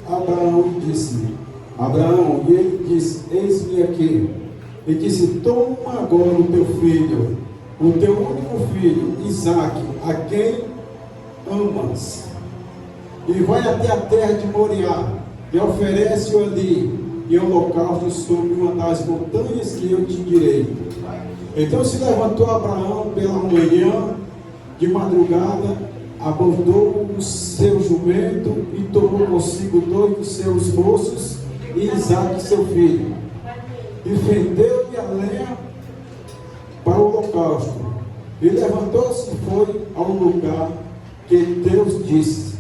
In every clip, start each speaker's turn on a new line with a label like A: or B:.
A: Abraão e disse: Abraão, e ele disse: eis-me aqui. E disse: toma agora o teu filho, o teu único filho, Isaque, a quem amas, e vai até a terra de Moriá, e oferece-o ali, em holocausto sobre uma das montanhas que eu te direi. Então se levantou Abraão pela manhã, de madrugada, abordou o seu jumento e tomou consigo 2 dos seus moços e Isaque seu filho, e fendeu-lhe a lenha para o holocausto, e levantou-se e foi ao lugar que Deus disse.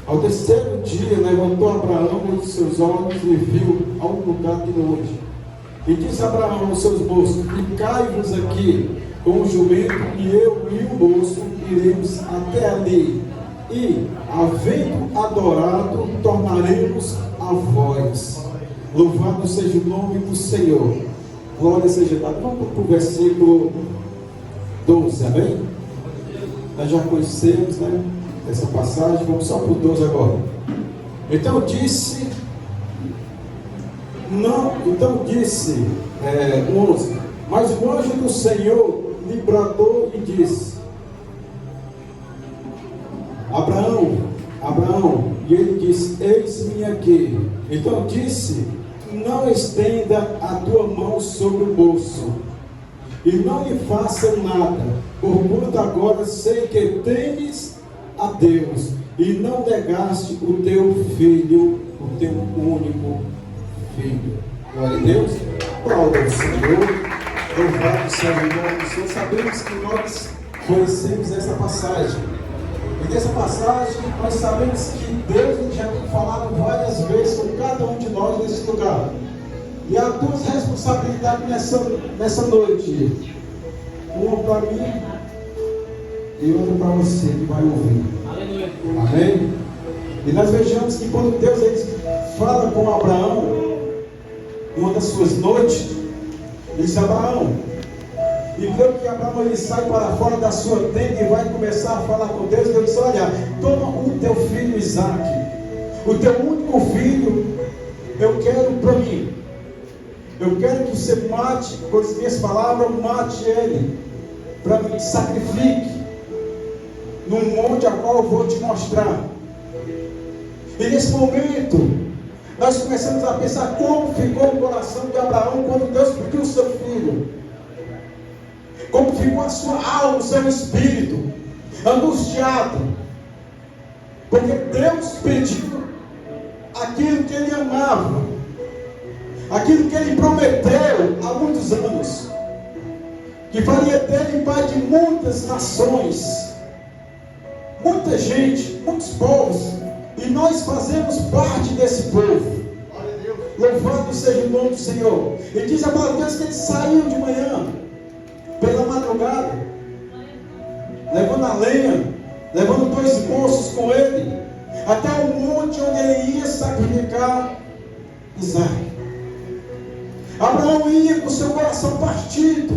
A: Ao terceiro dia levantou Abraão os seus olhos e viu a um lugar de longe, e disse Abraão aos seus moços: ficai-vos aqui com o jumento, e eu e o moço iremos até ali, e, havendo adorado, tornaremos a vós. Louvado seja o nome do Senhor. Glória seja dada. Vamos para o versículo 12, amém? Nós já conhecemos, né, essa passagem. Vamos só para o 12 agora. Então disse 11: mas o anjo do Senhor lhe bradou e disse: Abraão, Abraão. E ele disse: eis-me aqui. Então disse: não estenda a tua mão sobre o moço, e não lhe faça nada, porquanto agora sei que temes a Deus, e não negaste o teu filho, o teu único filho. Glória a Deus. Glória ao Senhor. Louvado seja o nome do Senhor. Sabemos que nós conhecemos essa passagem. E dessa passagem nós sabemos que Deus já tem falado várias vezes com cada um de nós nesse lugar. E há 2 responsabilidades nessa noite. Uma para mim e outra para você que vai ouvir. Aleluia. Amém? E nós vejamos que quando Deus ele fala com Abraão, uma das suas noites, ele diz: Abraão. E viu que Abraão ele sai para fora da sua tenda e vai começar a falar com Deus. Deus disse: olha, toma o teu filho Isaque, o teu único filho, eu quero para mim. Eu quero que você mate, com as minhas palavras, mate ele, para mim, sacrifique, num monte a qual eu vou te mostrar. E nesse momento, nós começamos a pensar como ficou o coração de Abraão quando Deus pediu o seu filho. Como ficou a sua alma, o seu espírito, angustiado. Porque Deus pediu aquilo que ele amava, aquilo que ele prometeu há muitos anos, que faria dele pai de muitas nações, muita gente, muitos povos, e nós fazemos parte desse povo. Louvado seja o nome do Senhor. E diz a palavra de Deus que ele saiu de manhã, pela madrugada, levando a lenha, levando 2 moços com ele, até o monte onde ele ia sacrificar Isaque. Abraão ia com seu coração partido,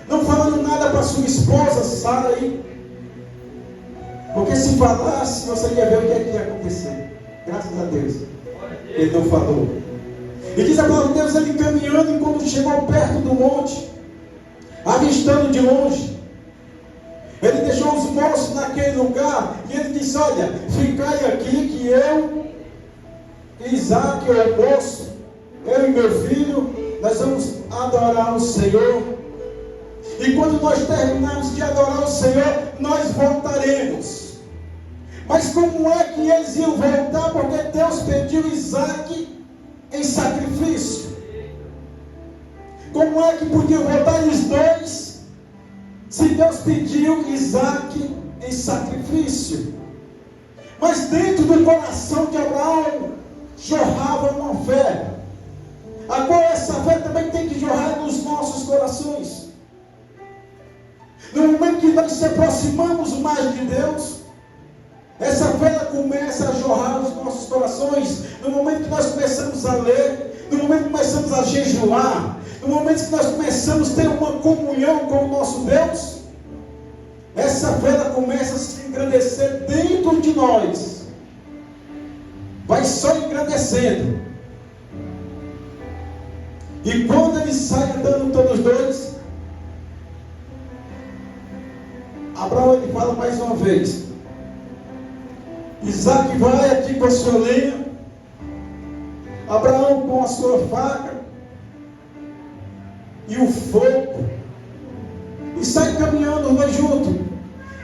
A: não falando nada para sua esposa Sara, porque se falasse, você ia ver o que é que ia acontecer. Graças a Deus, ele não falou. E diz a palavra de Deus, ele caminhando, e quando chegou perto do monte, avistando de longe, ele deixou os moços naquele lugar, e ele disse: olha, ficai aqui, que eu, Isaque, o moço, eu e meu filho, nós vamos adorar o Senhor. E quando nós terminarmos de adorar o Senhor, nós voltaremos. Mas como é que eles iam voltar? Porque Deus pediu Isaque em sacrifício. Como é que podiam voltar os 2 se Deus pediu Isaque em sacrifício? Mas dentro do coração de Abraão jorrava uma fé. Agora essa fé também tem que jorrar nos nossos corações. No momento que nós nos aproximamos mais de Deus, essa fé começa a jorrar nos nossos corações. No momento que nós começamos a ler, no momento que começamos a jejuar, no momento que nós começamos a ter uma comunhão com o nosso Deus, essa fé começa a se engrandecer dentro de nós. vai só engrandecendo. E quando eles saem andando todos dois, Abraão ele fala mais uma vez: Isaac vai aqui com a sua lenha, Abraão com a sua faca e o fogo, e sai caminhando os dois juntos.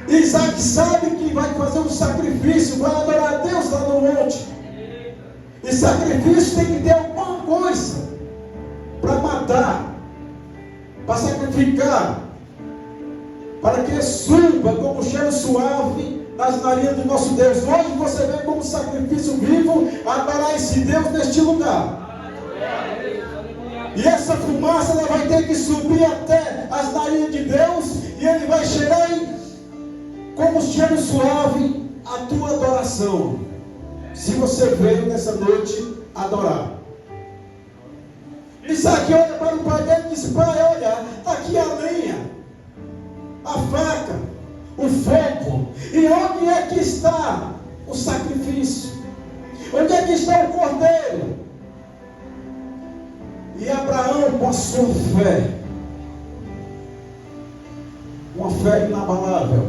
A: Isaac sabe que vai fazer um sacrifício, vai adorar a Deus lá no monte. E sacrifício tem que ter alguma coisa para matar, para sacrificar, para que suba como cheiro suave nas narinas do nosso Deus. Hoje você vem como sacrifício vivo adorar esse Deus neste lugar. E essa fumaça ela vai ter que subir até as narinas de Deus, e Ele vai cheirar como cheiro suave a tua adoração. Se você veio nessa noite adorar. Isaac olha para o pai dele e diz: pai, olha, está aqui a lenha, a faca, o fogo. E onde é que está o sacrifício? Onde é que está o cordeiro? E Abraão, com a sua fé, uma fé inabalável,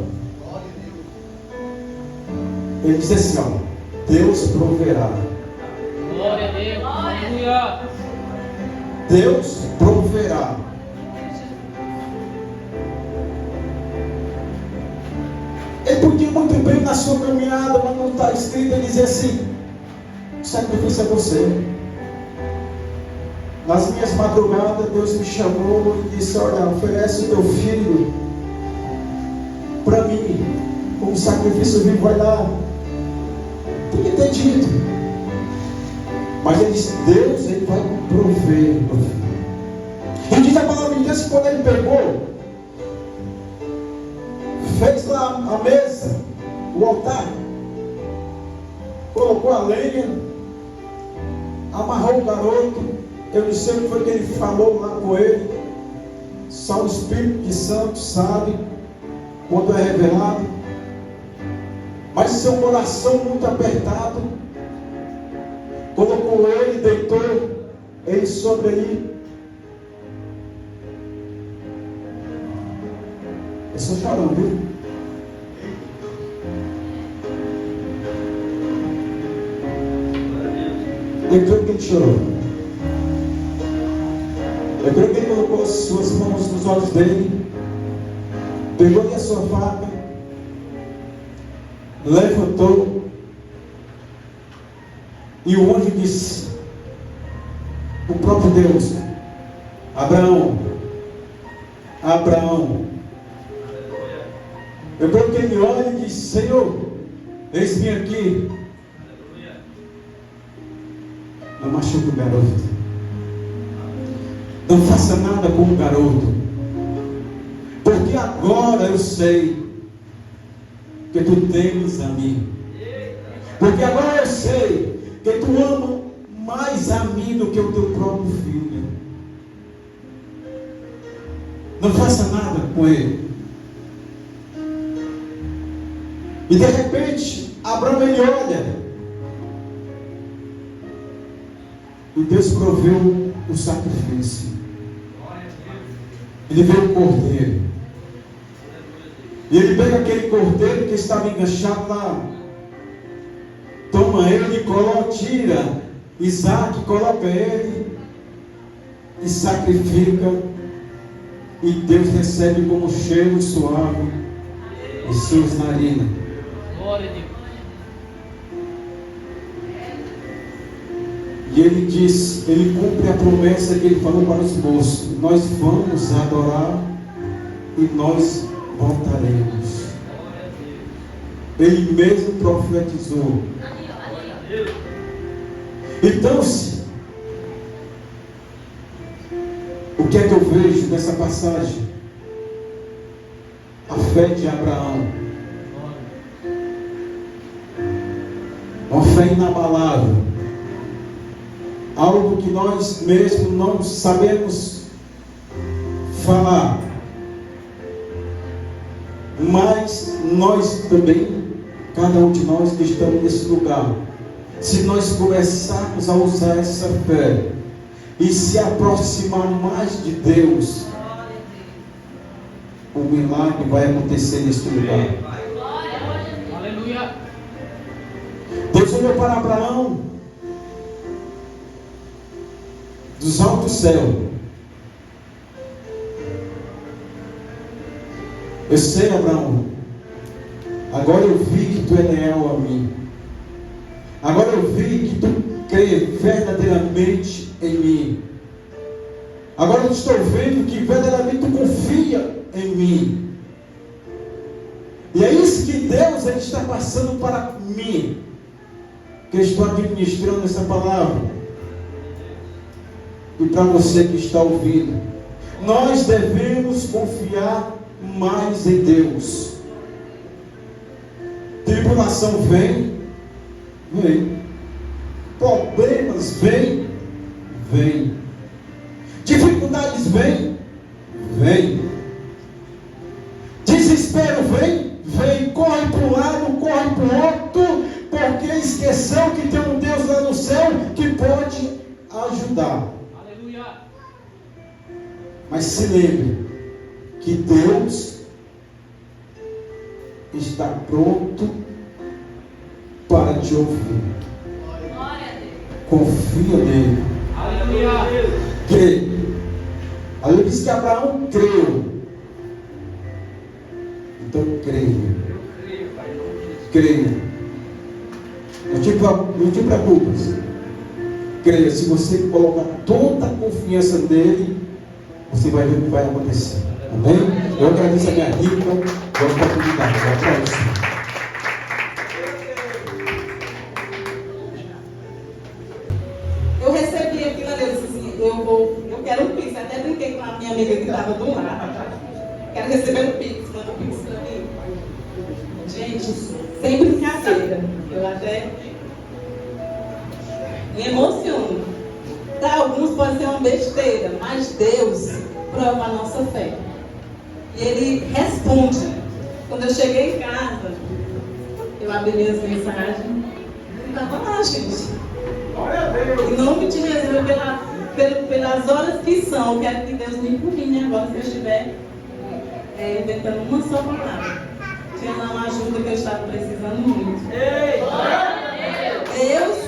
A: ele diz assim: ó, Deus proverá.
B: Glória a Deus. Aleluia.
A: Deus proverá. Ele podia muito bem na sua caminhada, mas não está escrito, ele dizer assim: o sacrifício é você. Nas minhas madrugadas, Deus me chamou e disse: olha, oferece o teu filho para mim, como sacrifício vivo, vai lá. Podia ter dito, mas ele disse: Deus, ele vai prover. E diz a palavra de Deus que quando ele pegou, fez lá a mesa, o altar, colocou a lenha, amarrou o garoto. Eu não sei o que foi que ele falou lá com ele, só o Espírito Santo sabe quando é revelado. Mas seu coração muito apertado, colocou ele, deitou ele sobre ele. Eu estou chorando, viu? Eu creio que ele chorou. Eu creio que ele colocou as suas mãos nos olhos dele, pegou a sua faca, levantou, e o anjo disse, o próprio Deus: Abraão, Abraão. Eu creio que ele olha e diz: Senhor, eis-me aqui. Não machuque o garoto, não faça nada com o garoto, porque agora eu sei que tu temes a mim, porque agora eu sei que tu ama mais a mim do que o teu próprio filho. Não faça nada com ele. E de repente Abraão ele olha, e Deus proveu o sacrifício. Ele vê o cordeiro, e ele pega aquele cordeiro que estava enganchado lá, toma ele e coloca, tira Isaac, coloca ele e sacrifica, e Deus recebe como cheiro suave em suas narinas.
B: Glória a Deus.
A: E ele diz, ele cumpre a promessa que ele falou para os moços: nós vamos adorar e nós voltaremos. Ele mesmo profetizou. Então, o que é que eu vejo nessa passagem? A fé de Abraão, uma fé inabalável, algo que nós mesmos não sabemos falar, mas nós também, cada um de nós que estamos nesse lugar, se nós começarmos a usar essa fé e se aproximar mais de Deus, o milagre vai acontecer neste lugar.
B: Aleluia.
A: Deus olhou para Abraão dos altos céus. Eu sei, Abraão, agora eu vi que tu é leal a mim. Agora eu vi que tu crê verdadeiramente em mim. Agora eu estou vendo que verdadeiramente tu confia em mim. E é isso que Deus ele está passando para mim, que eu estou administrando essa palavra. E para você que está ouvindo, nós devemos confiar mais em Deus. Tribulação vem. Problemas vem. Dificuldades vem. Desespero vem. Corre para um lado, corre para o outro, porque esqueceu que tem um Deus lá no céu que pode ajudar.
B: Aleluia.
A: Mas se lembre que Deus está pronto para te ouvir. Confia nele.
B: Aleluia.
A: Crê. A Bíblia diz que Abraão creu. Então creia. Creia. Não te preocupes. Creia. Se você colocar toda a confiança nele, você vai ver o que vai acontecer. Amém? Eu agradeço a minha rica oportunidade. Aplausos.
C: Eu recebi aquilo ali, eu disse assim, eu quero um Pix. Até brinquei com a minha amiga que estava do lado. Quero receber um Pix, manda um Pix pra mim. Gente, sem brincadeira, eu até me emociono. Para alguns pode ser uma besteira, mas Deus prova a nossa fé. E Ele responde. Quando eu cheguei em casa, eu abri minhas mensagens e estava lá, gente. Em nome de Jesus, pelas horas que são, eu quero que Deus me ilumine agora, se eu estiver inventando uma só palavra. Tinha lá uma ajuda que eu estava precisando muito. Deus,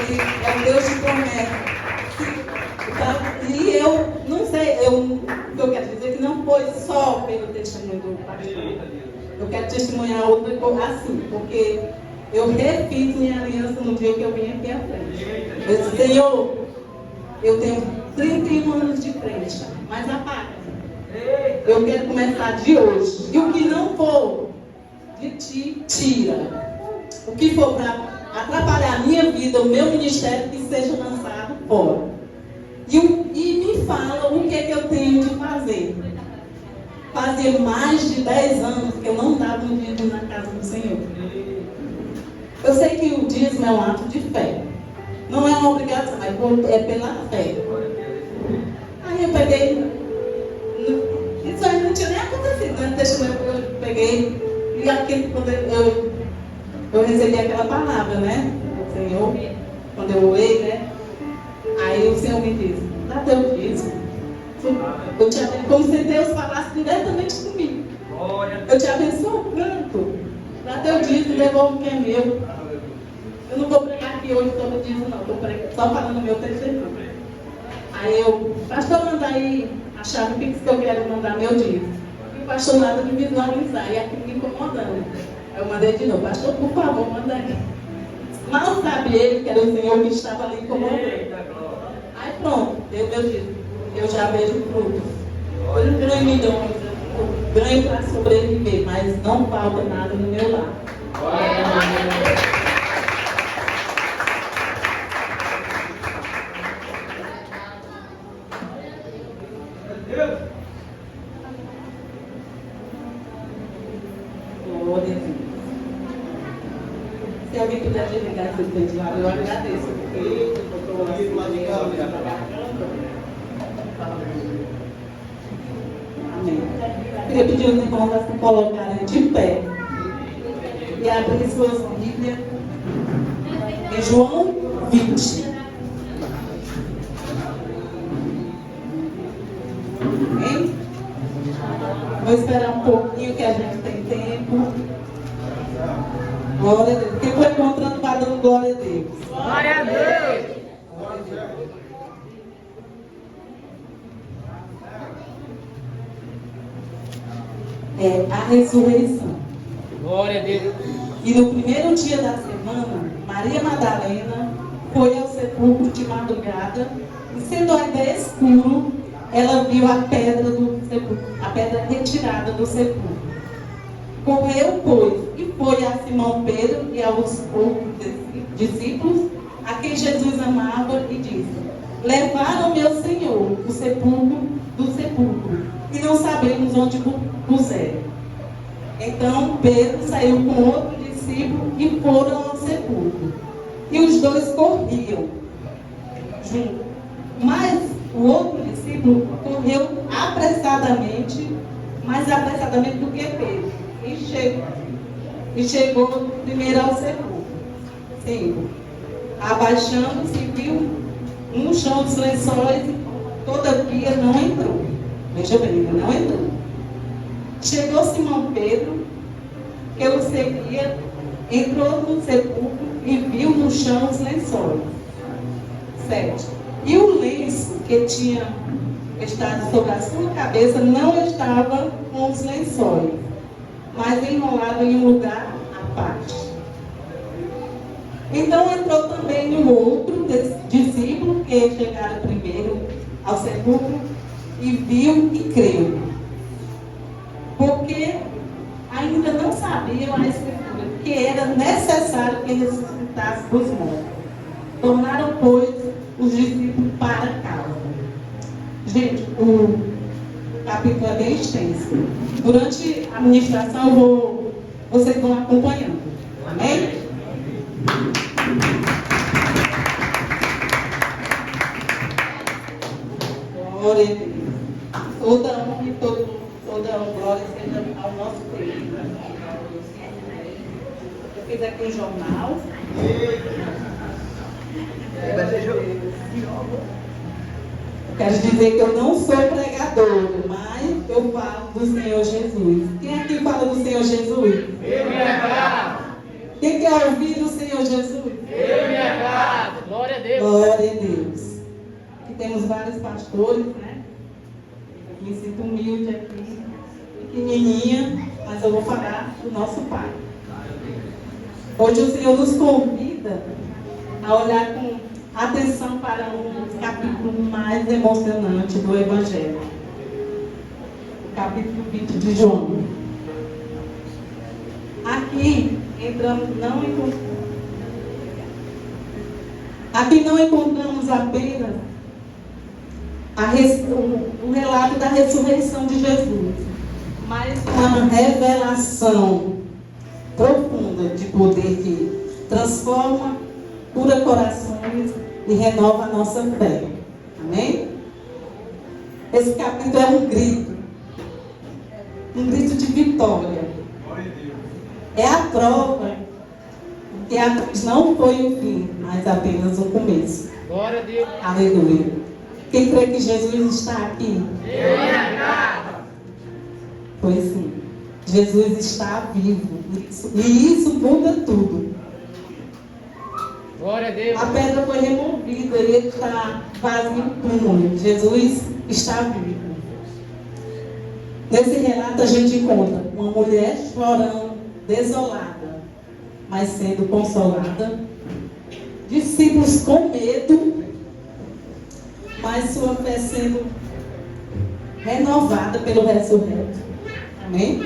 C: Ele é um Deus de promessa. E eu não sei, o que eu quero dizer é que não foi só pelo testemunho do pastor. Eu quero testemunhar outra coisa assim, porque eu refiz minha aliança no dia que eu vim aqui à frente. Eu disse, Senhor, eu tenho 31 anos de crente, mas apaga. Eu quero começar de hoje. E o que não for de ti, tira. O que for para atrapalhar a minha vida, o meu ministério, que seja lançado fora. E me fala o que é que eu tenho de fazer. Fazia mais de 10 anos que eu não dava um dízimo na casa do Senhor. Eu sei que o dízimo é um ato de fé. Não é uma obrigação, mas é pela fé. Aí eu peguei. Isso aí não tinha nem acontecido, né? Eu peguei. E aqui, quando eu recebi aquela palavra, né? O Senhor, quando eu orei, né? Aí o Senhor me disse: dá teu dízimo. Eu te abençoo, como se Deus falasse diretamente comigo. Eu te abençoo tanto. Dá teu dízimo, devolve o que é meu. Eu não vou pregar aqui hoje sobre dízimo, não. Estou só falando o meu testemunho. Aí eu, pastor, manda aí a chave Pix que eu quero mandar meu dízimo. E o pastor nada de visualizar, e aquilo me incomodando. Aí eu mandei de novo: pastor, por favor, manda aí. Mal sabe ele que era o Senhor que estava ali incomodando. Aí pronto, deu meu dízimo. Eu já vejo frutos. Eu não ganho milhões, eu ganho para sobreviver, mas não falta nada no meu lar. Glória a Deus. Se alguém puder desligar esse ventilador, eu agradeço, porque eu estou Amém. Queria pedir os irmãos a se colocarem de pé e abrir suas Bíblias Em João 20. Amém? Vou esperar um pouquinho que a gente tem tempo. Glória a Deus. Quem foi encontrando vai dando glória a Deus.
B: Glória a Deus.
C: É a ressurreição.
B: Glória a Deus.
C: E no primeiro dia da semana, Maria Madalena foi ao sepulcro de madrugada e, sendo ainda escuro, ela viu a pedra do sepulcro, a pedra retirada do sepulcro. Correu, pois, e foi a Simão Pedro e aos outros discípulos, a quem Jesus amava, e disse: levaram meu Senhor o sepulcro do sepulcro, e não sabemos onde puseram. Então Pedro saiu com outro discípulo e foram ao sepulcro. E os dois corriam juntos. Mas o outro discípulo correu apressadamente, mais apressadamente do que Pedro. E chegou primeiro ao sepulcro. 5. Abaixando-se, viu no chão dos lençóis, todavia não entrou. Veja bem, ele não entrou. Chegou Simão Pedro, que o seguia, entrou no sepulcro e viu no chão os lençóis. 7. E o lenço que tinha estado sobre a sua cabeça não estava com os lençóis, mas enrolado em um lugar à parte. Então entrou também o outro discípulo, que chegara primeiro ao sepulcro, e viu e creu. Porque ainda não sabiam a Escritura, que era necessário que ressuscitasse dos mortos. Tornaram, pois, os discípulos para casa. Gente, o capítulo é bem extenso. Durante a ministração, vocês vão acompanhando. Amém? Glória a Deus. Toda honra e toda glória seja ao nosso Deus. Eu fiz aqui um jornal. Quero dizer que eu não sou pregador, mas eu falo do Senhor Jesus. Quem aqui fala do Senhor Jesus?
B: Eu me agrado.
C: Quem quer ouvir do Senhor Jesus?
B: Eu me agrado. Glória a Deus.
C: Glória a Deus. Aqui temos vários pastores, né? Me sinto humilde aqui, pequenininha, mas eu vou falar do nosso Pai. Hoje o Senhor nos convida a olhar com atenção para um dos capítulos mais emocionantes do Evangelho. O capítulo 20 de João. Aqui não encontramos apenas o relato da ressurreição de Jesus, mas uma revelação profunda de poder que transforma, cura corações e renova a nossa fé. Amém? Esse capítulo é um grito de vitória. É a prova que a cruz não foi o fim, mas apenas o começo.
B: Glória a Deus.
C: Aleluia. Quem crê que Jesus está aqui?
B: Eu me agrado.
C: Pois sim. Jesus está vivo. E isso muda tudo.
B: Glória a Deus.
C: A pedra foi removida e ele está vazio no túmulo. Jesus está vivo. Nesse relato a gente encontra uma mulher chorando, desolada, mas sendo consolada. Discípulos com medo, mas sua fé sendo renovada pelo ressurreto. Amém?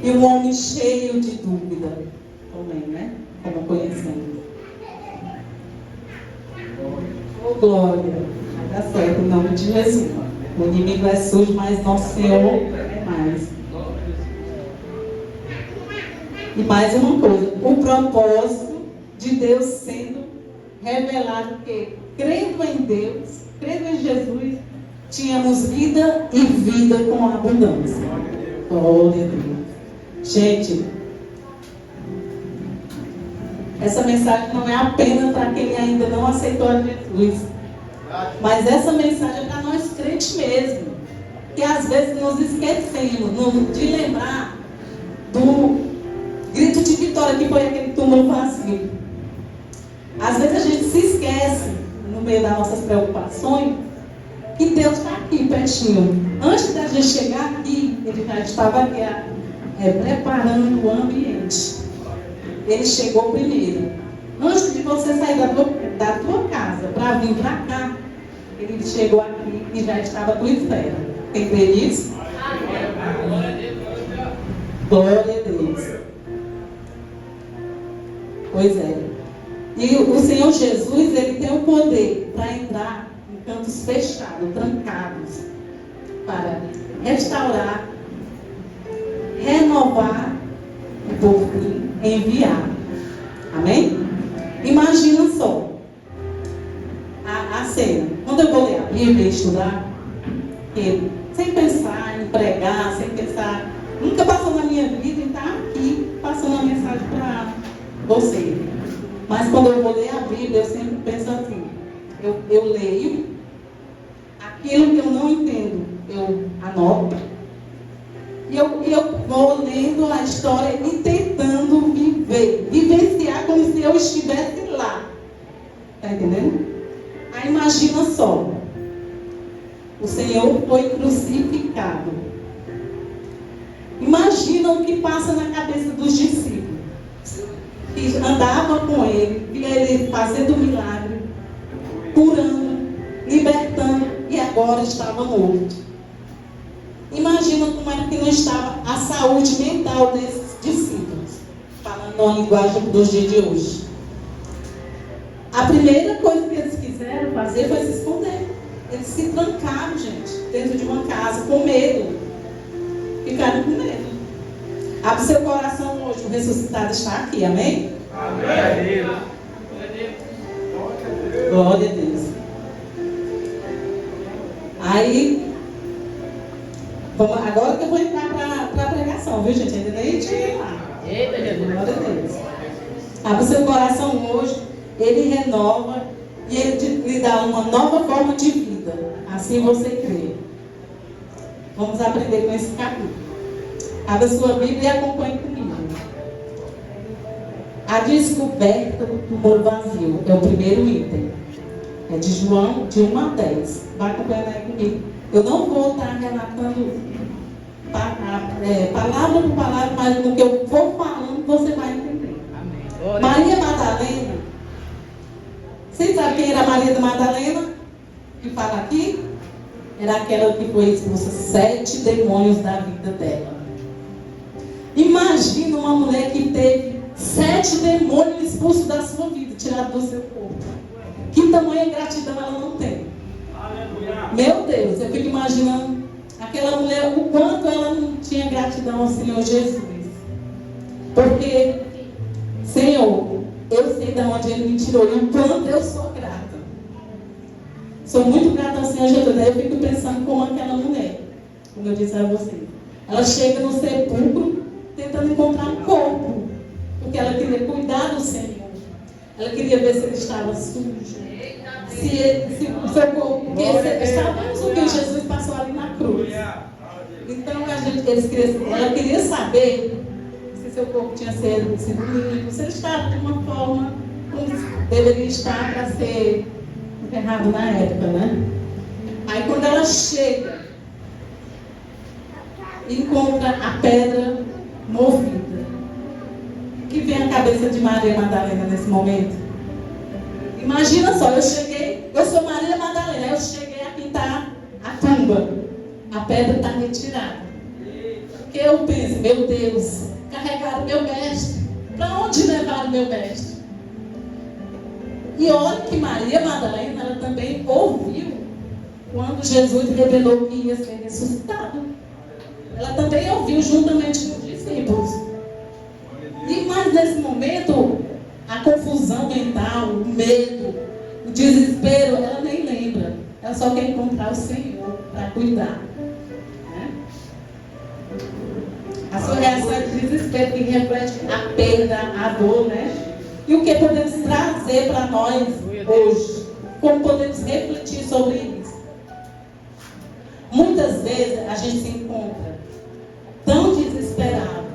C: E um homem cheio de dúvida. Também, né? Como conhecemos. Oh, glória. Vai dar certo em nome de Jesus. O inimigo é sujo, mas nosso Senhor é mais. E mais uma coisa. O propósito de Deus sendo revelado que, crendo em Deus, crendo em Jesus, tínhamos vida e vida com abundância. Glória a Deus. Gente, essa mensagem não é apenas para quem ainda não aceitou a Jesus, mas essa mensagem é para nós crentes mesmo, que às vezes nos esquecemos de lembrar do grito de vitória que foi aquele túmulo vazio. Às vezes a gente se esquece, no meio das nossas preocupações, que Deus está aqui pertinho. Antes da gente chegar aqui, Ele já estava aqui preparando o ambiente. Ele chegou primeiro. Antes de você sair da tua casa para vir para cá, Ele chegou aqui e já estava à tua espera. Quem crê nisso? Glória a Deus. Pois é. E o Senhor Jesus, Ele tem o poder para entrar em cantos fechados, trancados, para restaurar, renovar e por fim enviar. Amém? Imagina só a cena. Quando eu vou ler a Bíblia e estudar, sem pensar em pregar, sem pensar, nunca passou na minha vida e está aqui passando uma mensagem para você. Mas quando eu vou ler a Bíblia, eu sempre penso assim, eu leio, aquilo que eu não entendo, eu anoto, e eu vou lendo a história e tentando vivenciar como se eu estivesse lá. Está entendendo? Aí imagina só, o Senhor foi crucificado. Imagina o que passa na cabeça dos discípulos, que andava com ele, via ele fazendo milagre, curando, libertando, e agora estava morto. Imagina como era que não estava a saúde mental desses discípulos, falando na linguagem dos dias de hoje. A primeira coisa que eles quiseram fazer foi se esconder. Eles se trancaram, gente, dentro de uma casa, com medo. Ficaram com medo. Abre seu coração hoje, o ressuscitado está aqui, amém?
B: Amém.
C: Glória a Deus. Aí, agora que eu vou entrar para a pregação, viu, gente? Ainda nem cheguei lá.
B: Eita, Jesus.
C: Glória a Deus. Abre seu coração hoje, Ele renova e Ele lhe dá uma nova forma de vida. Assim você crê. Vamos aprender com esse capítulo. Abra sua Bíblia e acompanhe comigo. A descoberta do túmulo vazio é o primeiro item. É de João, de 1 a 10. Vai acompanhando aí comigo. Eu não vou estar relatando palavra por palavra, mas no que eu for falando, você vai entender.
B: Amém.
C: Maria Madalena. Vocês sabem quem era Maria da Madalena? Que fala aqui? Era aquela que foi expulsa 7 demônios da vida dela. Imagina uma mulher que teve 7 demônios expulsos da sua vida, tirados do seu corpo. Que tamanha gratidão ela não tem? Meu Deus, eu fico imaginando aquela mulher, o quanto ela não tinha gratidão ao Senhor Jesus. Porque, Senhor, eu sei de onde Ele me tirou e o quanto eu sou grata. Sou muito grata ao Senhor Jesus. Aí eu fico pensando como aquela mulher, como eu disse a você. Ela chega no sepulcro tentando encontrar um corpo, porque ela queria cuidar do Senhor. Ela queria ver se ele estava sujo. Se o seu corpo, porque sabemos o que Jesus passou ali na cruz. Então ela queria saber se seu corpo tinha sido limpo, se ele estava de uma forma como deveria estar para ser enterrado na época, né? Aí quando ela chega, encontra a pedra movida. O que vem à cabeça de Maria Madalena nesse momento? Imagina só, eu sou Maria Madalena, eu cheguei, aqui está a tumba, a pedra está retirada. Porque eu penso, meu Deus, carregaram meu mestre, para onde levaram meu mestre? E olha que Maria Madalena, ela também ouviu quando Jesus revelou que ia ser ressuscitado. Ela também ouviu juntamente com os discípulos. Mas nesse momento, a confusão mental, o medo, o desespero, ela nem lembra. Ela só quer encontrar o Senhor para cuidar. Né? A sua reação é de desespero, que reflete a perda, a dor, né? E o que podemos trazer para nós hoje? Como podemos refletir sobre isso? Muitas vezes a gente se encontra tão desesperado,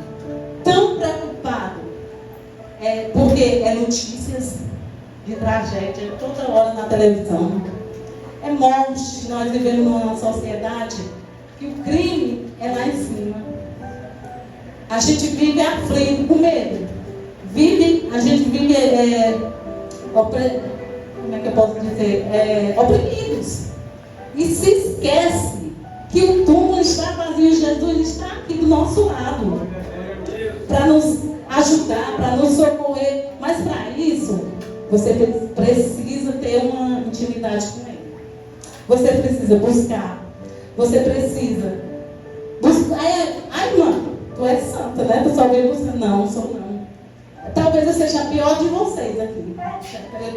C: tão preocupado, porque é notícias de tragédia toda hora na televisão. É morte. Nós vivemos numa sociedade que o crime é lá em cima. A gente vive aflito, com medo. A gente vive, como é que eu posso dizer? Oprimidos. E se esquece que o túmulo está vazio e Jesus está aqui do nosso lado. Para nos ajudar, para nos socorrer. Mas para isso, você precisa ter uma intimidade com Ele. Você precisa buscar. Você precisa buscar. Ai, irmã, tu é santa, né? Tu só veio buscar. Não, sou não. Talvez eu seja a pior de vocês aqui.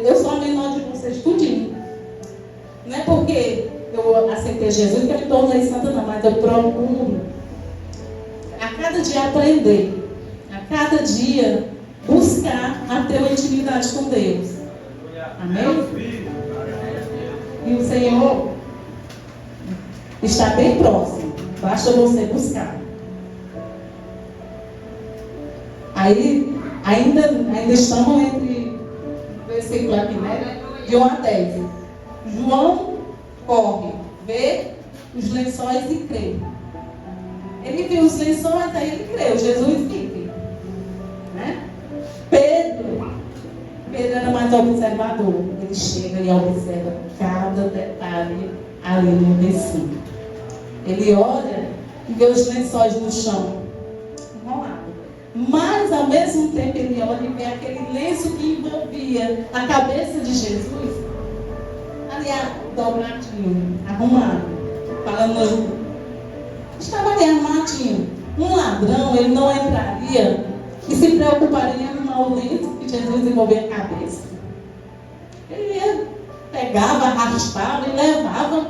C: Eu sou a menor de vocês, tudinho. Não é porque eu aceitei Jesus que eu me tornei santa, não. Mas eu procuro a cada dia aprender. A cada dia buscar a ter uma intimidade com Deus. Amém? E o Senhor está bem próximo. Basta você buscar. Aí, ainda estamos entre o versículo aqui, né? De 1 a 10. João corre, vê os lençóis e crê. Ele viu os lençóis, aí ele creu. Jesus vive. Né? Pedro era mais observador. Ele chega e observa cada detalhe ali no versículo. Ele olha e vê os lençóis no chão, enrolado. Mas, ao mesmo tempo, ele olha e vê aquele lenço que envolvia a cabeça de Jesus, ali dobradinho, arrumado, falando, estava ali armadinho. Um ladrão, ele não entraria e se preocuparia em arrumar o lenço que Jesus envolvia a cabeça. Ele pegava, arrastava e levava,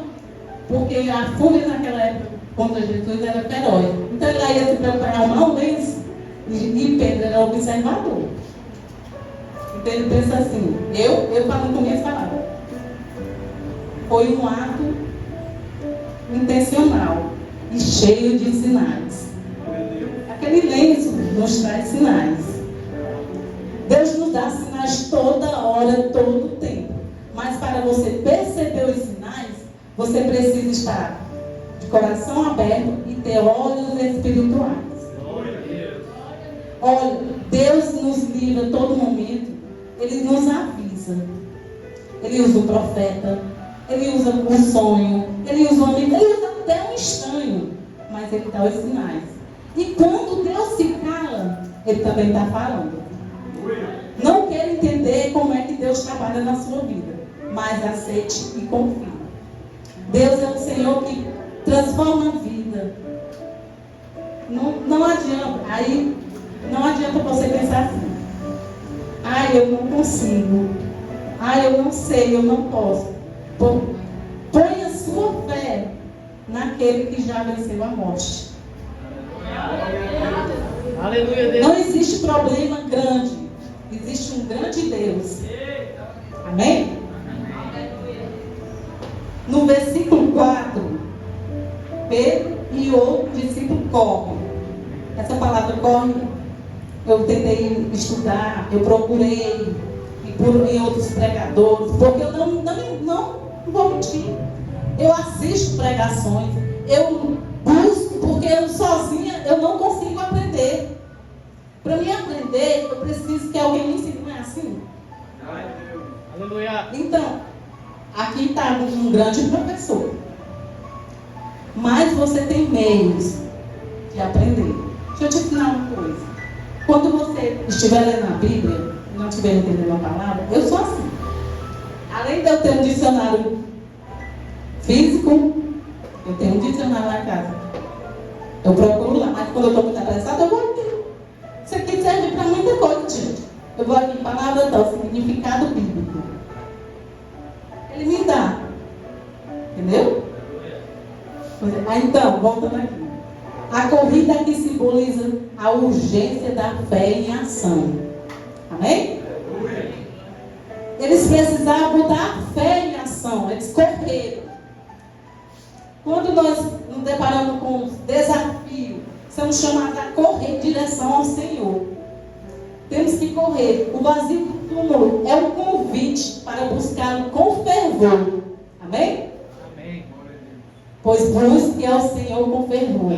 C: porque a fúria naquela época contra Jesus era feroz. Então ele ia se preocupar em arrumar o lenço. E Pedro era observador. Então ele pensa assim, eu falando com minhas palavras, foi um ato intencional e cheio de sinais. Aquele lenço nos traz sinais. Deus nos dá sinais toda hora, todo o tempo. Mas para você perceber os sinais, você precisa estar de coração aberto e ter olhos espirituais. Olha, Deus nos livra a todo momento. Ele nos avisa. Ele usa o profeta. Ele usa um sonho. Ele usa um amigo. Ele usa até um estranho. Mas ele dá os sinais. E quando Deus se cala, Ele também está falando. Não quero entender como é que Deus trabalha na sua vida. Mas aceite e confie. Deus é o Senhor que transforma a vida. Não adianta. Aí, não adianta você pensar assim. Eu não consigo. Eu não sei, eu não posso. Põe a sua fé naquele que já venceu a morte.
B: Aleluia, Deus.
C: Não existe problema grande. Existe um grande Deus. Amém? No versículo 4, Pedro e o discípulo correm. Essa palavra corre, eu tentei estudar, eu procurei em outros pregadores, porque eu não vou mentir. Eu assisto pregações, eu busco, porque eu sozinha eu não consigo aprender. Para mim aprender, eu preciso que alguém me ensine. Não é assim?
B: Aleluia.
C: Então, aqui está um grande professor. Mas você tem meios de aprender. Deixa eu te ensinar uma coisa. Quando você estiver lendo a Bíblia, e não estiver entendendo a palavra, eu sou assim. Além de eu ter um dicionário físico, eu tenho um dicionário lá em casa. Eu procuro lá, mas quando eu estou muito apressada, eu vou aqui. Isso aqui serve para muita coisa, gente. Eu vou aqui, palavra tal, significado bíblico. Ele me dá. Entendeu? Então, voltando aqui. A corrida aqui simboliza a urgência da fé em ação. Amém? Eles precisavam botar a fé em ação, eles correram. Quando nós nos deparamos com um desafio, somos chamados a correr em direção ao Senhor. Temos que correr. O vazio do túmulo é um convite para buscá-lo com fervor. Amém?
B: Amém.
C: Pois busque ao Senhor com fervor.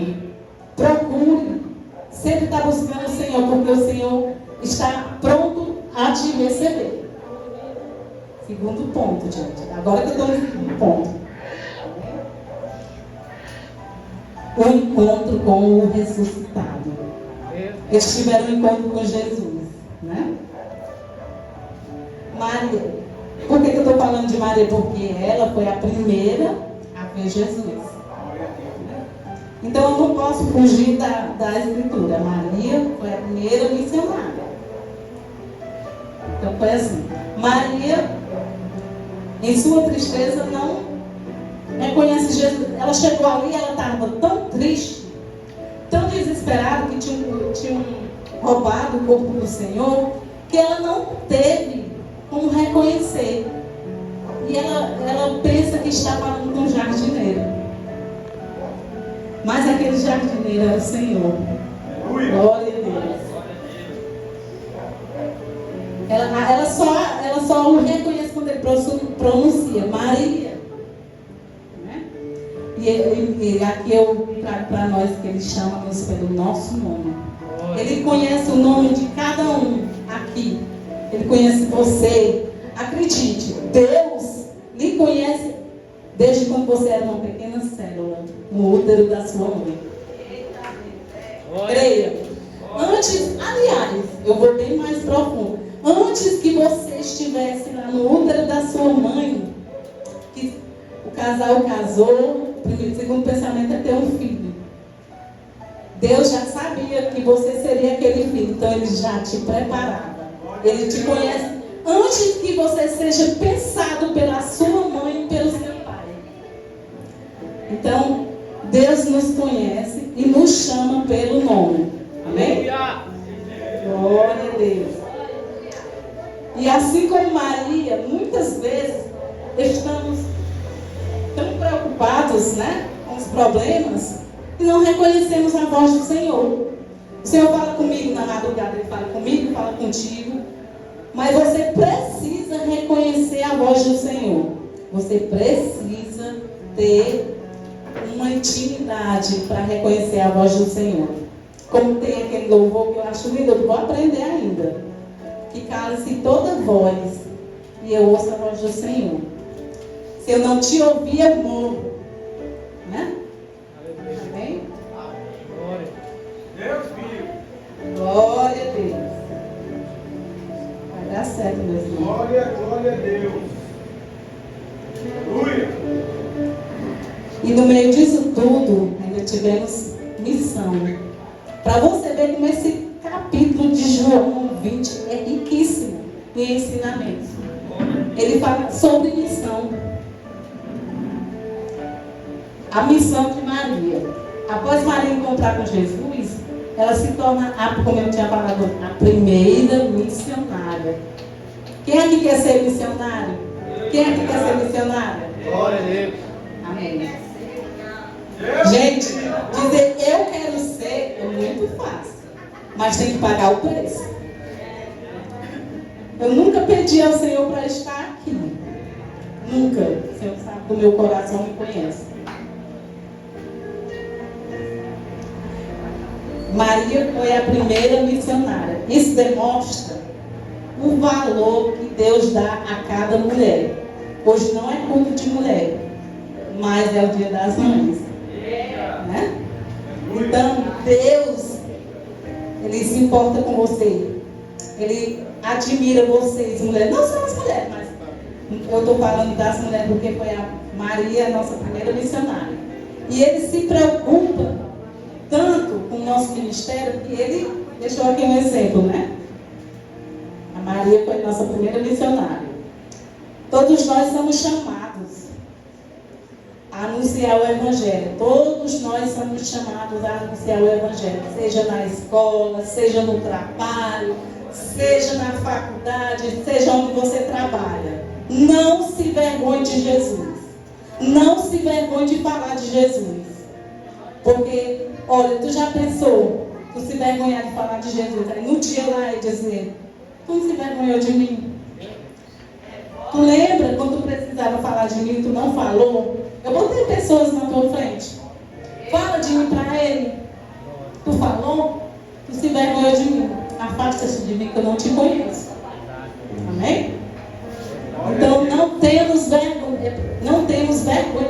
C: Procure. Sempre está buscando o Senhor, porque o Senhor está pronto a te receber. Segundo ponto, gente. Agora que eu estou no segundo ponto. O encontro com o ressuscitado. Eles tiveram um encontro com Jesus, né? Maria. Por que eu estou falando de Maria? Porque ela foi a primeira a ver Jesus. Então eu não posso fugir da escritura. Maria foi a primeira missionária. Então foi assim. Maria, em sua tristeza, não reconhece Jesus. Ela chegou ali, ela estava tão triste, tão desesperada, que tinham roubado o corpo do Senhor, que ela não teve como reconhecer. E ela pensa que está falando com um jardineiro. Mas aquele jardineiro era o Senhor. Glória a Deus. Ela só o reconhece quando ele pronuncia Maria. Né? E aqui eu trago para nós que ele chama-nos pelo nosso nome. Ele conhece o nome de cada um aqui. Ele conhece você. Acredite, Deus lhe conhece desde quando você era uma pequena célula no útero da sua mãe. Creia. Antes, aliás, eu vou bem mais profundo. Antes que você estivesse lá no útero da sua mãe, que o casal casou, o segundo pensamento é ter um filho. Deus já sabia que você seria aquele filho, então Ele já te preparava. Ele te conhece antes que você seja pensado pela sua mãe e pelo seu pai. Então, Deus nos conhece e nos chama pelo nome. Amém? Glória a Deus. E assim como Maria, muitas vezes estamos tão preocupados, né, com os problemas que não reconhecemos a voz do Senhor. O Senhor fala comigo na madrugada, Ele fala comigo, fala contigo. Mas você precisa reconhecer a voz do Senhor. Você precisa ter uma intimidade para reconhecer a voz do Senhor. Como tem aquele louvor que eu acho lindo, eu vou aprender ainda. Que cale-se toda voz e eu ouço a voz do Senhor. Se eu não te ouvir, eu morro. Né? Amém?
B: Glória.
D: Deus viu.
C: Glória a Deus. Vai dar certo, meus irmãos.
D: Glória a Deus. Aleluia.
C: E no meio disso tudo, ainda tivemos missão. Para você ver como esse capítulo de João 20 é riquíssimo em ensinamentos. Ele fala sobre missão. A missão de Maria. Após Maria encontrar com Jesus, ela se torna, como eu tinha falado, a primeira missionária. Quem aqui quer ser missionário? Quem aqui quer ser missionária?
B: Glória a Deus.
C: Amém. Gente, dizer eu quero ser é muito fácil, mas tem que pagar o preço. Eu nunca pedi ao Senhor para estar aqui. Nunca. O Senhor sabe do meu coração, me conhece. Maria foi a primeira missionária. Isso demonstra o valor que Deus dá a cada mulher. Hoje não é culto de mulher, mas é o Dia das Mães. Né? Então, Deus, Ele se importa com você. Ele admira vocês, mulheres. Não só as mulheres, mas eu estou falando das mulheres porque foi a Maria, a nossa primeira missionária. E Ele se preocupa tanto com o nosso ministério que Ele deixou aqui um exemplo, né? A Maria foi a nossa primeira missionária. Todos nós somos chamados a anunciar o Evangelho. Todos nós somos chamados a anunciar o Evangelho. Seja na escola, seja no trabalho, seja na faculdade, seja onde você trabalha. Não se vergonhe de Jesus. Não se vergonhe de falar de Jesus. Porque, olha, tu já pensou, tu se vergonhar de falar de Jesus, aí no dia lá e dizer, tu não se vergonhou de mim? Tu lembra quando tu precisava falar de mim, tu não falou? Eu botei pessoas na tua frente. Fala de mim para ele. Tu falou? Tu se vergonhou de mim. Afasta-te de mim que eu não te conheço. Amém? Então não temos vergonha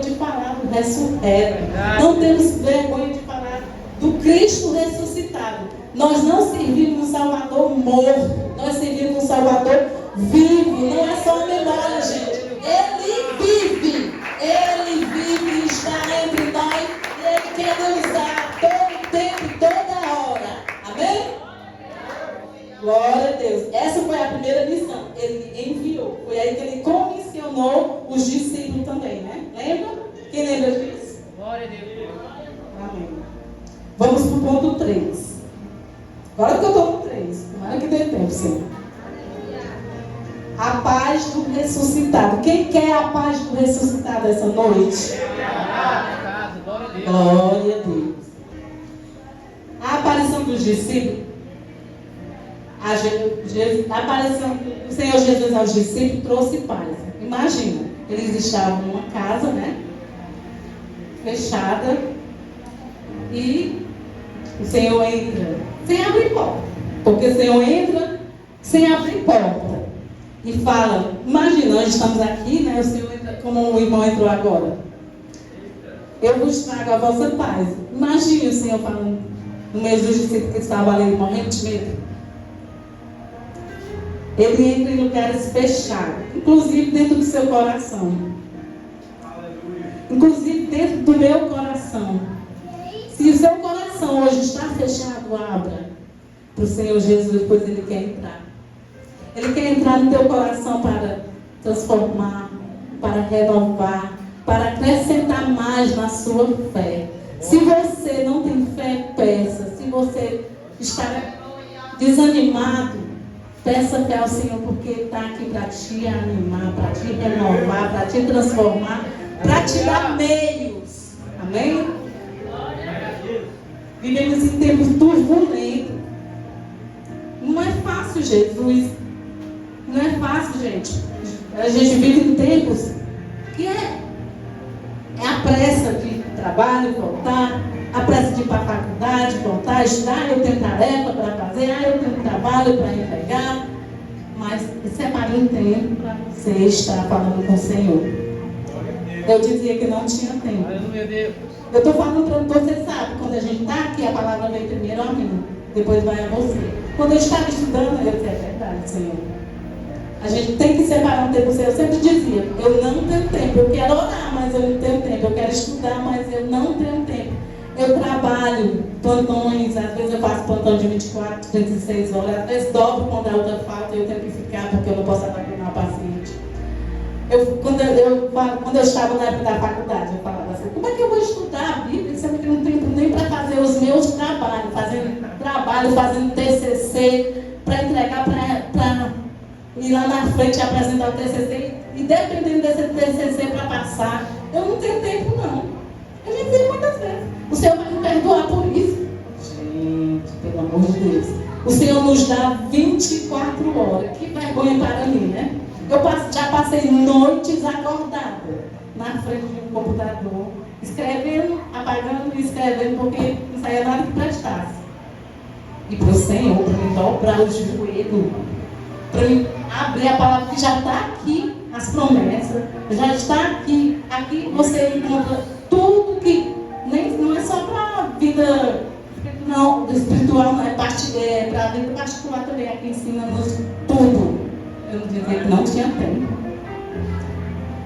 C: de falar do ressurreto. Não temos vergonha de falar do Cristo ressuscitado. Nós não servimos um Salvador morto. Nós servimos um Salvador vivo. Não é só uma memória, gente. Ele vive. Ele vive e está entre nós. E Ele quer nos usar todo o tempo e toda hora. Amém? Glória a Deus. Essa foi a primeira missão. Ele enviou. Foi aí que ele comissionou os discípulos também, né? Lembra? Quem lembra disso?
B: Glória a Deus.
C: Amém. Vamos para o ponto 3. Agora que eu estou no 3. Tomara que dê tempo, Senhor. A paz do ressuscitado. Quem quer a paz do ressuscitado essa noite?
B: Glória a Deus.
C: Glória a Deus. A aparição dos discípulos. A aparição do Senhor Jesus aos discípulos trouxe paz. Imagina, eles estavam numa casa, né? Fechada. E o Senhor entra sem abrir porta. Porque o Senhor entra sem abrir porta. E fala, imagina, nós estamos aqui, né? O Senhor entra como o irmão entrou agora. Eu vos trago a vossa paz. Imagine o Senhor falando no meio dos discípulos que estavam ali morrendo de medo. Ele entra em lugares fechados, inclusive dentro do seu coração. Inclusive dentro do meu coração. Se o seu coração hoje está fechado, abra para o Senhor Jesus, pois Ele quer entrar. Ele quer entrar no teu coração para transformar, para renovar, para acrescentar mais na sua fé. Se você não tem fé, peça. Se você está desanimado, peça fé ao Senhor, porque Ele está aqui para te animar, para te renovar, para te transformar, para te dar meios. Amém? Vivemos em tempos turbulentos. Não é fácil, Jesus. Não é fácil, gente. A gente vive em tempos que é a pressa de trabalho, voltar, a pressa de ir para a faculdade, voltar, estudar, eu tenho tarefa para fazer, eu tenho trabalho para entregar. Mas separe um tempo para você estar falando com o Senhor. Eu dizia que não tinha tempo. Eu estou falando para você, sabe, quando a gente está aqui, a palavra vem primeiro a mim, depois vai a você. Quando eu estava estudando, eu disse, é verdade, Senhor. A gente tem que separar um tempo. Eu sempre dizia, eu não tenho tempo. Eu quero orar, mas eu não tenho tempo. Eu quero estudar, mas eu não tenho tempo. Eu trabalho plantões, às vezes eu faço plantão de 24, 36 horas. Às vezes dobro quando a outra falta e eu tenho que ficar porque eu não posso abandonar o paciente. Quando eu estava na época da faculdade, eu falava assim, como é que eu vou estudar a Bíblia se eu não tenho tempo nem para fazer os meus trabalhos? Fazendo TCC, para entregar para ir lá na frente apresentar o TCC e dependendo desse TCC para passar, eu não tenho tempo não. Eu já disse muitas vezes. O Senhor vai me perdoar por isso. Gente, pelo amor de Deus. O Senhor nos dá 24 horas. Que vergonha para mim, né? Eu já passei noites acordada na frente de um computador, escrevendo, apagando e escrevendo, porque não saía nada que prestasse. E para o Senhor, para me dobrar o joelho, para me abrir a palavra que já está aqui, as promessas, já está aqui. Aqui você encontra tudo que não é só para a vida espiritual, não é para a vida particular também. Aqui ensina-nos tudo. Eu não dizia que não tinha tempo.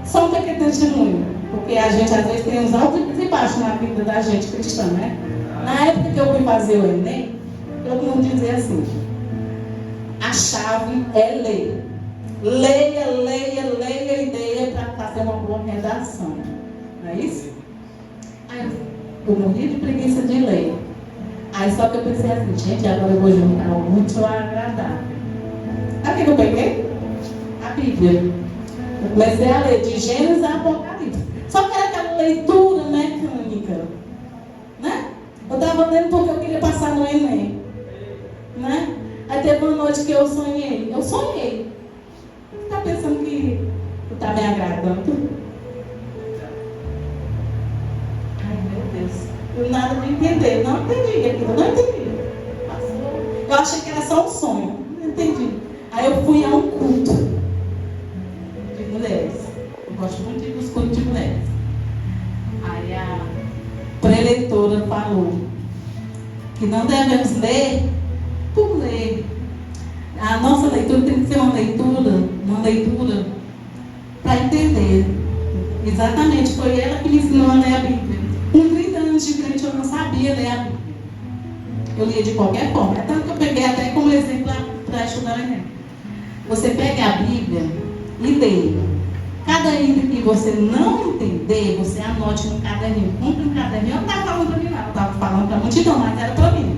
C: Só um pequeno testemunho, porque a gente às vezes tem uns altos e baixos na vida da gente cristã, né? Na época que eu fui fazer o Enem, todo mundo dizia assim, a chave é ler. Leia e leia para fazer uma boa redação. Não é isso? Aí eu morri de preguiça de ler. Aí só que eu pensei assim, gente, agora eu vou juntar o útil ao agradável. Sabe o que eu peguei? A Bíblia. Eu comecei a ler de Gênesis a Apocalipse. Só que era aquela leitura mecânica. Né? Eu estava lendo porque eu queria passar no Enem. Né? Aí teve uma noite que eu sonhei. Eu sonhei. Você está pensando que eu estava me agradando? Ai, meu Deus. Eu nada me entender. Não entendi aquilo. Não entendi. Eu achei que era só um sonho. Não entendi. Aí eu fui a um culto de mulheres. Eu gosto muito de ir nos cultos de mulheres. Aí a preleitora falou que não devemos ler por ler. A nossa leitura tem que ser uma leitura para entender. Exatamente, foi ela que me ensinou a ler a Bíblia. Com 30 anos de crente eu não sabia ler a Bíblia. Eu lia de qualquer forma. É tanto que eu peguei até como exemplo para estudar o Enem. Você pega a Bíblia e lê. Cada item que você não entender, você anote no caderninho. Compre um caderninho. Eu não estava falando para mim, não. Eu estava falando para a multidão, mas era para mim.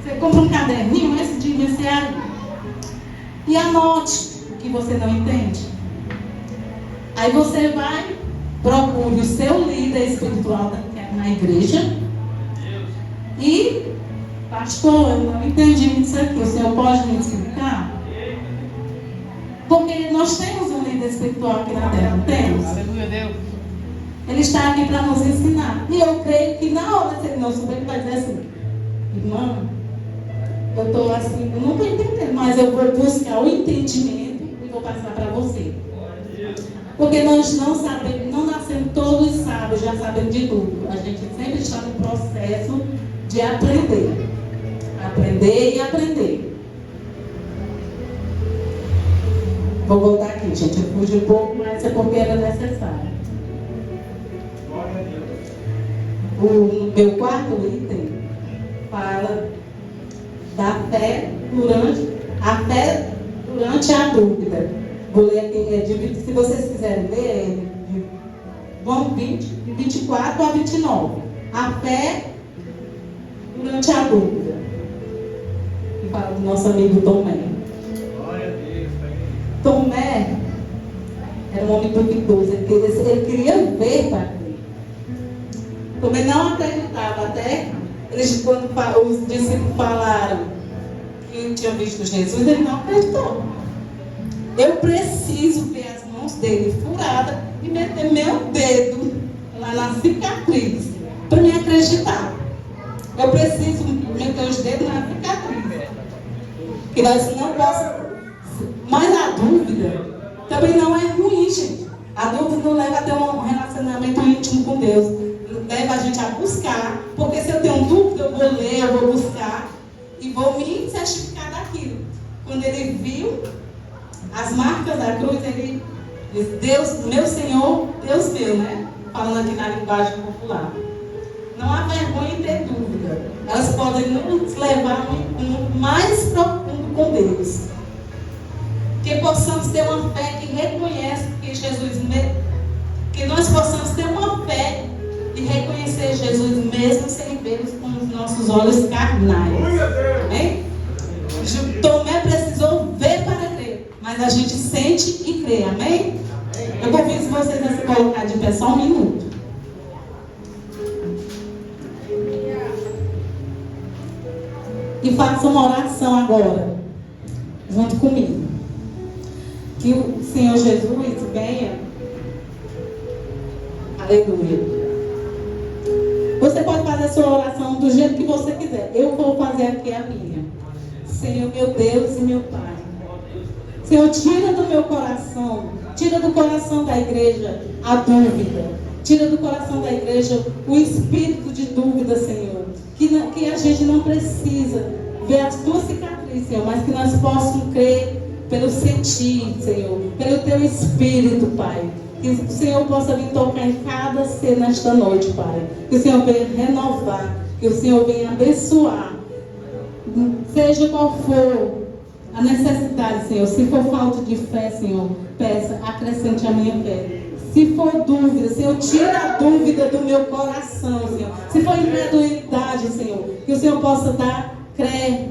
C: Você compra um caderninho, esse dia vai ser ali. E anote o que você não entende. Aí você vai, procure o seu líder espiritual na igreja. E, pastor, eu não entendi isso aqui. O senhor pode me explicar? Porque nós temos um líder espiritual aqui na terra, não temos?
B: Aleluia, Deus.
C: Ele está aqui para nos ensinar. E eu creio que na hora, se ele não souber, ele vai dizer assim: irmã, eu estou assim, eu não estou entendendo, mas eu vou buscar o entendimento e vou passar para você. Porque nós não sabemos, não nascemos todos sábios, já sabemos de tudo. A gente sempre está no processo de aprender. Aprender e aprender. Vou voltar aqui, gente. Eu fugi um pouco, mas é porque era necessário. O meu quarto item fala da fé durante a dúvida. Vou ler aqui, se vocês quiserem ler, de João 20, de 24 a 29. A fé durante a dúvida. E fala do nosso amigo Tomé. Tomé era um homem duvidoso, ele queria ver para crer. Tomé não acreditava, até eles, quando os discípulos falaram que tinham visto Jesus, ele não acreditou. Eu preciso ver as mãos dele furadas e meter meu dedo lá na cicatriz para me acreditar. Eu preciso meter os dedos na cicatriz. E nós não posso. Mas a dúvida também não é ruim, gente. A dúvida não leva a ter um relacionamento íntimo com Deus. Leva a gente a buscar. Porque se eu tenho dúvida, eu vou ler, eu vou buscar. E vou me certificar daquilo. Quando ele viu as marcas da cruz, ele disse: Deus, meu Senhor, Deus meu, né? Falando aqui na linguagem popular. Não há vergonha em ter dúvida. Elas podem nos levar a um encontro mais profundo com Deus. Que possamos ter uma fé que reconhece que Jesus, que nós possamos ter uma fé e reconhecer Jesus mesmo sem vermos com os nossos olhos carnais. Amém? Tomé precisou ver para crer, mas a gente sente e crê. Amém? Eu convido vocês a se colocar de pé só um minuto. E faça uma oração agora, junto comigo. Que o Senhor Jesus venha. Aleluia. Você pode fazer a sua oração do jeito que você quiser. Eu vou fazer aqui a minha. Senhor, meu Deus e meu Pai. Senhor, tira do meu coração, tira do coração da igreja a dúvida. Tira do coração da igreja o espírito de dúvida, Senhor. Que a gente não precisa ver as tuas cicatrizes, Senhor, mas que nós possamos crer pelo sentir, Senhor, pelo teu espírito, Pai. Que o Senhor possa vir tocar em cada ser nesta noite, Pai. Que o Senhor venha renovar, que o Senhor venha abençoar. Seja qual for a necessidade, Senhor. Se for falta de fé, Senhor, peça, acrescente a minha fé. Se for dúvida, Senhor, tira a dúvida do meu coração, Senhor. Se for incredulidade, Senhor, que o Senhor possa dar fé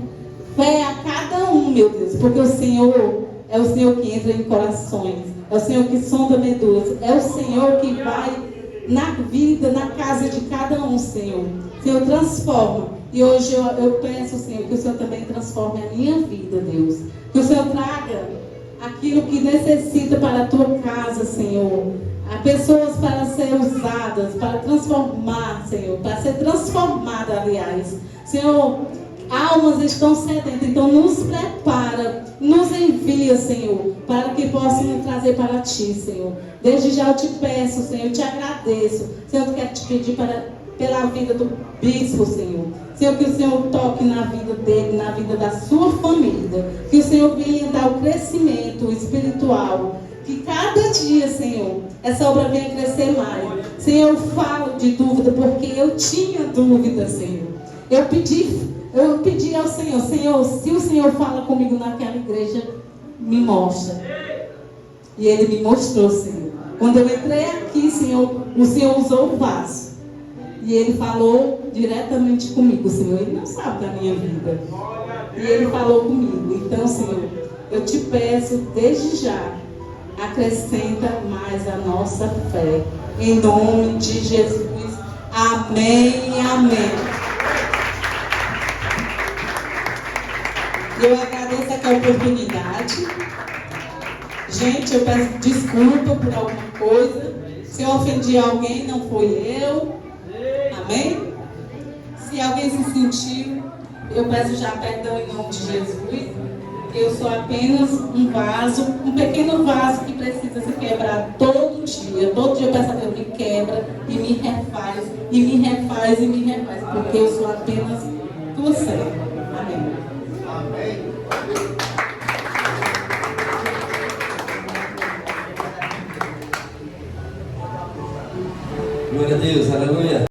C: a cada um, meu Deus, porque o Senhor é o Senhor que entra em corações, é o Senhor que sonda medulas, é o Senhor que vai na vida, na casa de cada um, Senhor. Senhor, transforma. E hoje eu peço, Senhor, que o Senhor também transforme a minha vida, Deus. Que o Senhor traga aquilo que necessita para a tua casa, Senhor. Há pessoas para ser usadas, para transformar, Senhor, para ser transformada, aliás. Senhor, almas estão sedentas, então nos prepara, nos envia, Senhor, para que possamos trazer para Ti, Senhor. Desde já eu te peço, Senhor, eu te agradeço. Senhor, eu quero te pedir pela vida do bispo, Senhor. Senhor, que o Senhor toque na vida dele, na vida da sua família. Que o Senhor venha dar o crescimento espiritual. Que cada dia, Senhor, essa obra venha crescer mais. Senhor, eu falo de dúvida porque eu tinha dúvida, Senhor. Eu pedi ao Senhor, Senhor, se o Senhor fala comigo naquela igreja, me mostra. E Ele me mostrou, Senhor. Quando eu entrei aqui, Senhor, o Senhor usou o vaso. E Ele falou diretamente comigo, Senhor. Ele não sabe da minha vida. E Ele falou comigo. Então, Senhor, eu te peço desde já, acrescenta mais a nossa fé. Em nome de Jesus. Amém e amém. Eu agradeço aqui a oportunidade. Gente, eu peço desculpa por alguma coisa. Se eu ofendi alguém, não foi eu. Amém? Se alguém se sentiu, eu peço já perdão em nome de Jesus. Eu sou apenas um vaso, um pequeno vaso que precisa se quebrar todo dia. Todo dia eu peço a Deus, me quebra e me refaz, e me refaz, e me refaz. Porque eu sou apenas tua serva. Amém.
D: Amém.
E: Glória a Deus, aleluia.